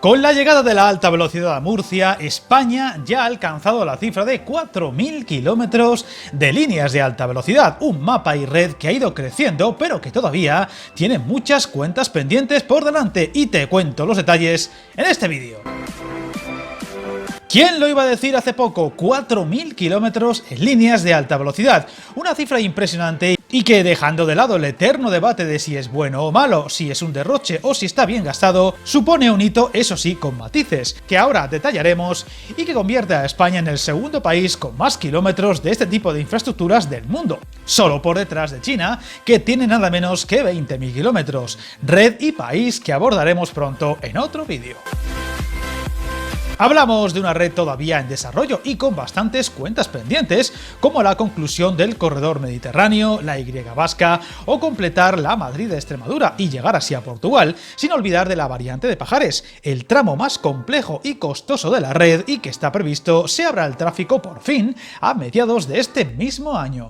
Con la llegada de la alta velocidad a Murcia, España ya ha alcanzado la cifra de 4.000 kilómetros de líneas de alta velocidad, un mapa y red que ha ido creciendo, pero que todavía tiene muchas cuentas pendientes por delante, y te cuento los detalles en este vídeo. ¿Quién lo iba a decir hace poco? 4.000 kilómetros en líneas de alta velocidad, una cifra impresionante y que, dejando de lado el eterno debate de si es bueno o malo, si es un derroche o si está bien gastado, supone un hito, eso sí, con matices, que ahora detallaremos, y que convierte a España en el segundo país con más kilómetros de este tipo de infraestructuras del mundo, solo por detrás de China, que tiene nada menos que 20.000 kilómetros, red y país que abordaremos pronto en otro vídeo. Hablamos de una red todavía en desarrollo y con bastantes cuentas pendientes, como la conclusión del corredor mediterráneo, la Y vasca o completar la Madrid de Extremadura y llegar así a Portugal, sin olvidar de la variante de Pajares, el tramo más complejo y costoso de la red y que está previsto se abra al tráfico por fin a mediados de este mismo año.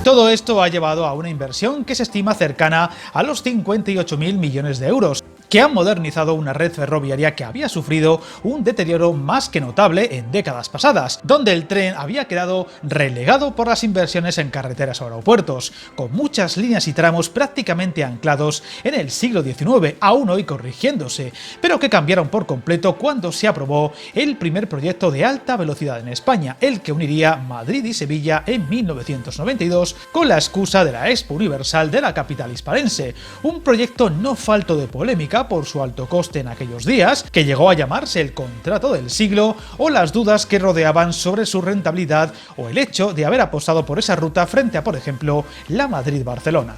Todo esto ha llevado a una inversión que se estima cercana a los 58.000 millones de euros, que han modernizado una red ferroviaria que había sufrido un deterioro más que notable en décadas pasadas, donde el tren había quedado relegado por las inversiones en carreteras o aeropuertos, con muchas líneas y tramos prácticamente anclados en el siglo XIX, aún hoy corrigiéndose, pero que cambiaron por completo cuando se aprobó el primer proyecto de alta velocidad en España, el que uniría Madrid y Sevilla en 1992 con la excusa de la Expo Universal de la capital hispalense, un proyecto no falto de polémica por su alto coste en aquellos días, que llegó a llamarse el contrato del siglo, o las dudas que rodeaban sobre su rentabilidad o el hecho de haber apostado por esa ruta frente a, por ejemplo, la Madrid-Barcelona.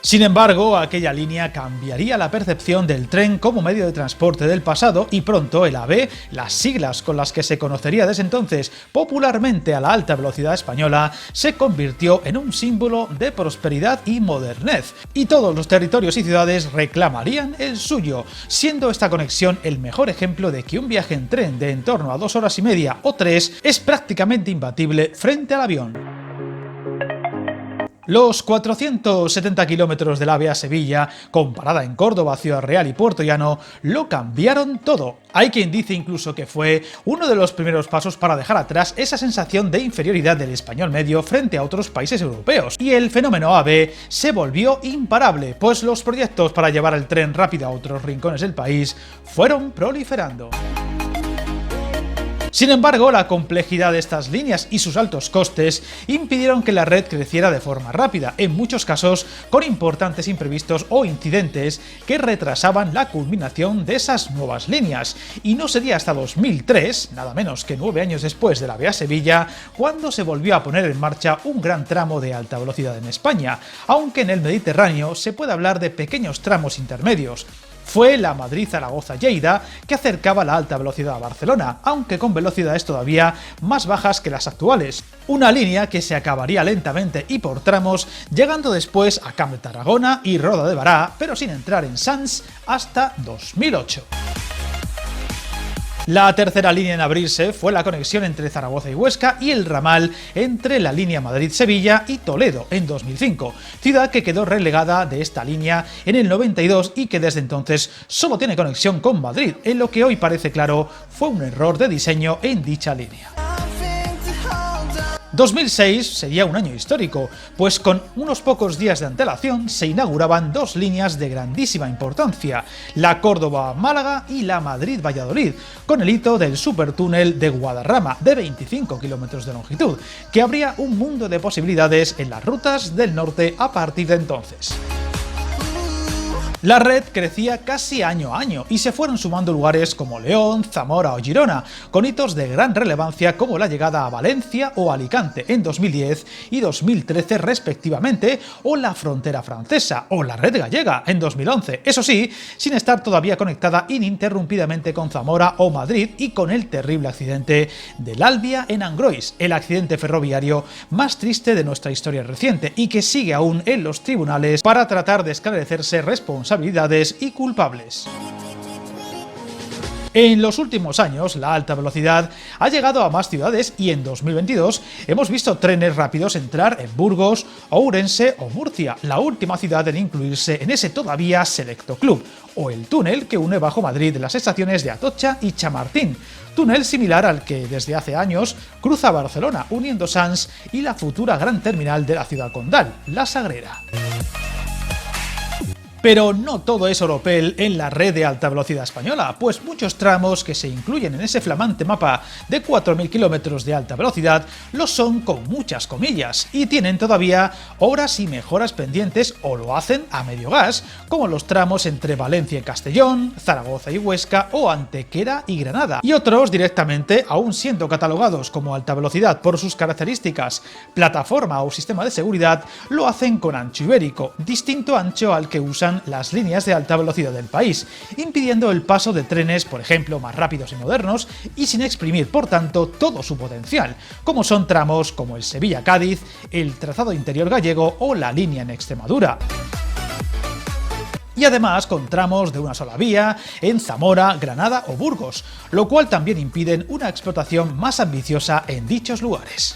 Sin embargo, aquella línea cambiaría la percepción del tren como medio de transporte del pasado y pronto el AVE, las siglas con las que se conocería desde entonces popularmente a la alta velocidad española, se convirtió en un símbolo de prosperidad y modernez, y todos los territorios y ciudades reclamarían el suyo, siendo esta conexión el mejor ejemplo de que un viaje en tren de en torno a 2 horas y media o 3 es prácticamente imbatible frente al avión. Los 470 kilómetros del AVE a Sevilla, con parada en Córdoba, Ciudad Real y Puerto Llano, lo cambiaron todo. Hay quien dice incluso que fue uno de los primeros pasos para dejar atrás esa sensación de inferioridad del español medio frente a otros países europeos. Y el fenómeno AVE se volvió imparable, pues los proyectos para llevar el tren rápido a otros rincones del país fueron proliferando. Sin embargo, la complejidad de estas líneas y sus altos costes impidieron que la red creciera de forma rápida, en muchos casos con importantes imprevistos o incidentes que retrasaban la culminación de esas nuevas líneas, y no sería hasta 2003, nada menos que 9 años después de la AVE a Sevilla, cuando se volvió a poner en marcha un gran tramo de alta velocidad en España, aunque en el Mediterráneo se puede hablar de pequeños tramos intermedios. Fue la Madrid-Zaragoza-Lleida que acercaba la alta velocidad a Barcelona, aunque con velocidades todavía más bajas que las actuales. Una línea que se acabaría lentamente y por tramos, llegando después a Camp de Tarragona y Roda de Bará, pero sin entrar en Sants hasta 2008. La tercera línea en abrirse fue la conexión entre Zaragoza y Huesca y el ramal entre la línea Madrid-Sevilla y Toledo en 2005, ciudad que quedó relegada de esta línea en el 92 y que desde entonces solo tiene conexión con Madrid, en lo que hoy parece claro fue un error de diseño en dicha línea. 2006 sería un año histórico, pues con unos pocos días de antelación se inauguraban 2 líneas de grandísima importancia, la Córdoba-Málaga y la Madrid-Valladolid, con el hito del supertúnel de Guadarrama, de 25 kilómetros de longitud, que abría un mundo de posibilidades en las rutas del norte a partir de entonces. La red crecía casi año a año y se fueron sumando lugares como León, Zamora o Girona, con hitos de gran relevancia como la llegada a Valencia o Alicante en 2010 y 2013 respectivamente, o la frontera francesa o la red gallega en 2011, eso sí, sin estar todavía conectada ininterrumpidamente con Zamora o Madrid y con el terrible accidente del Albia en Angrois, el accidente ferroviario más triste de nuestra historia reciente y que sigue aún en los tribunales para tratar de esclarecerse responsabilidades y culpables. En los últimos años, la alta velocidad ha llegado a más ciudades y en 2022 hemos visto trenes rápidos entrar en Burgos, Ourense o Murcia, la última ciudad en incluirse en ese todavía selecto club, o el túnel que une Bajo Madrid las estaciones de Atocha y Chamartín, túnel similar al que desde hace años cruza Barcelona, uniendo Sants y la futura gran terminal de la ciudad condal, La Sagrera. Pero no todo es oropel en la red de alta velocidad española, pues muchos tramos que se incluyen en ese flamante mapa de 4.000 kilómetros de alta velocidad lo son con muchas comillas y tienen todavía obras y mejoras pendientes o lo hacen a medio gas, como los tramos entre Valencia y Castellón, Zaragoza y Huesca o Antequera y Granada, y otros directamente, aún siendo catalogados como alta velocidad por sus características, plataforma o sistema de seguridad, lo hacen con ancho ibérico, distinto ancho al que usan las líneas de alta velocidad del país, impidiendo el paso de trenes, por ejemplo, más rápidos y modernos, y sin exprimir, por tanto, todo su potencial, como son tramos como el Sevilla-Cádiz, el trazado interior gallego o la línea en Extremadura. Y además con tramos de una sola vía en Zamora, Granada o Burgos, lo cual también impiden una explotación más ambiciosa en dichos lugares.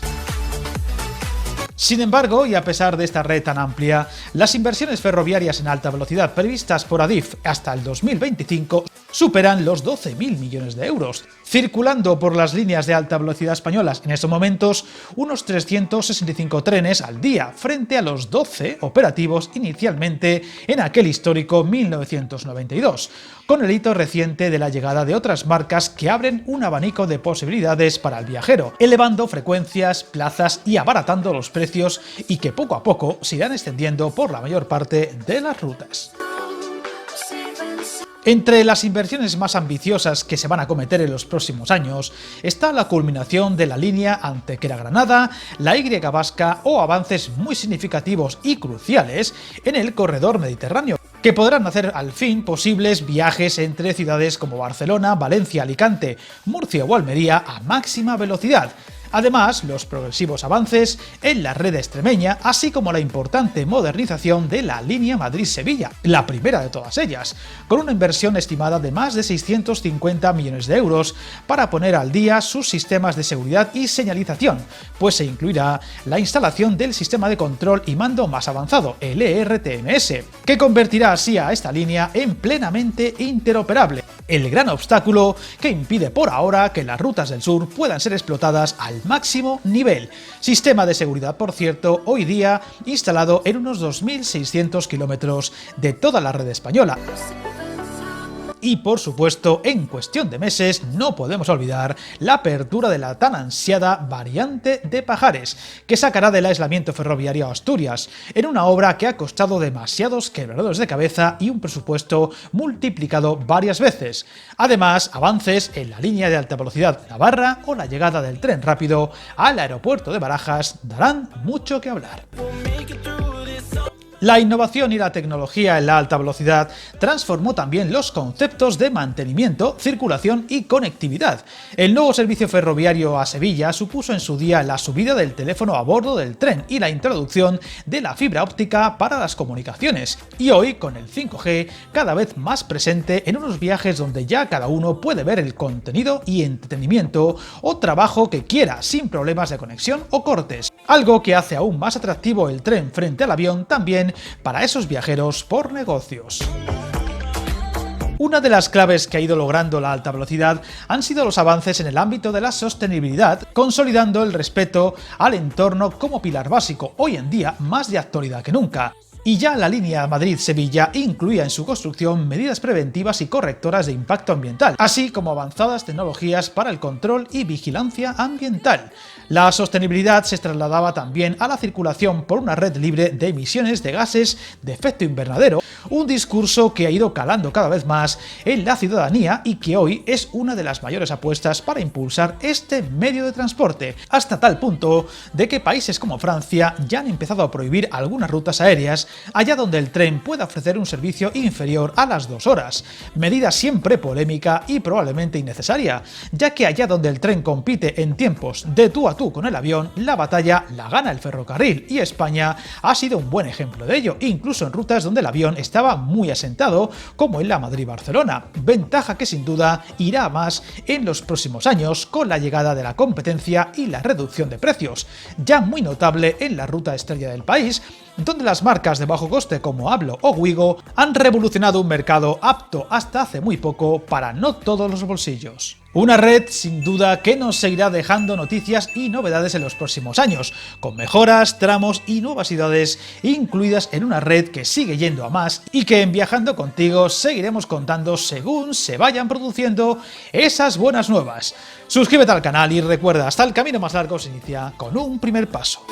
Sin embargo, y a pesar de esta red tan amplia, las inversiones ferroviarias en alta velocidad previstas por Adif hasta el 2025 superan los 12.000 millones de euros, circulando por las líneas de alta velocidad españolas en estos momentos unos 365 trenes al día, frente a los 12 operativos inicialmente en aquel histórico 1992, con el hito reciente de la llegada de otras marcas que abren un abanico de posibilidades para el viajero, elevando frecuencias, plazas y abaratando los precios, y que poco a poco se irán extendiendo por la mayor parte de las rutas. Entre las inversiones más ambiciosas que se van a cometer en los próximos años está la culminación de la línea Antequera-Granada, la Y vasca o avances muy significativos y cruciales en el corredor mediterráneo, que podrán hacer al fin posibles viajes entre ciudades como Barcelona, Valencia, Alicante, Murcia o Almería a máxima velocidad. Además, los progresivos avances en la red extremeña, así como la importante modernización de la línea Madrid-Sevilla, la primera de todas ellas, con una inversión estimada de más de 650 millones de euros para poner al día sus sistemas de seguridad y señalización, pues se incluirá la instalación del sistema de control y mando más avanzado, el ERTMS, que convertirá así a esta línea en plenamente interoperable, el gran obstáculo que impide por ahora que las rutas del sur puedan ser explotadas al máximo nivel. Sistema de seguridad, por cierto, hoy día instalado en unos 2.600 kilómetros de toda la red española. Y por supuesto, en cuestión de meses, no podemos olvidar la apertura de la tan ansiada variante de Pajares, que sacará del aislamiento ferroviario a Asturias, en una obra que ha costado demasiados quebraderos de cabeza y un presupuesto multiplicado varias veces. Además, avances en la línea de alta velocidad Navarra o la llegada del tren rápido al aeropuerto de Barajas darán mucho que hablar. La innovación y la tecnología en la alta velocidad transformó también los conceptos de mantenimiento, circulación y conectividad. El nuevo servicio ferroviario a Sevilla supuso en su día la subida del teléfono a bordo del tren y la introducción de la fibra óptica para las comunicaciones. Y hoy, con el 5G cada vez más presente en unos viajes donde ya cada uno puede ver el contenido y entretenimiento o trabajo que quiera sin problemas de conexión o cortes. Algo que hace aún más atractivo el tren frente al avión también para esos viajeros por negocios. Una de las claves que ha ido logrando la alta velocidad han sido los avances en el ámbito de la sostenibilidad, consolidando el respeto al entorno como pilar básico, hoy en día más de actualidad que nunca. Y ya la línea Madrid-Sevilla incluía en su construcción medidas preventivas y correctoras de impacto ambiental, así como avanzadas tecnologías para el control y vigilancia ambiental. La sostenibilidad se trasladaba también a la circulación por una red libre de emisiones de gases de efecto invernadero, un discurso que ha ido calando cada vez más en la ciudadanía y que hoy es una de las mayores apuestas para impulsar este medio de transporte, hasta tal punto de que países como Francia ya han empezado a prohibir algunas rutas aéreas allá donde el tren pueda ofrecer un servicio inferior a las 2 horas, medida siempre polémica y probablemente innecesaria, ya que allá donde el tren compite en tiempos de tú a tú con el avión, la batalla la gana el ferrocarril, y España ha sido un buen ejemplo de ello, incluso en rutas donde el avión está estaba muy asentado, como en la Madrid-Barcelona, ventaja que sin duda irá a más en los próximos años con la llegada de la competencia y la reducción de precios, ya muy notable en la ruta estrella del país, donde las marcas de bajo coste como Hablo o Wigo han revolucionado un mercado apto hasta hace muy poco para no todos los bolsillos. Una red sin duda que nos seguirá dejando noticias y novedades en los próximos años, con mejoras, tramos y nuevas ciudades incluidas en una red que sigue yendo a más y que en Viajando Contigo seguiremos contando según se vayan produciendo esas buenas nuevas. Suscríbete al canal y recuerda, hasta el camino más largo se inicia con un primer paso.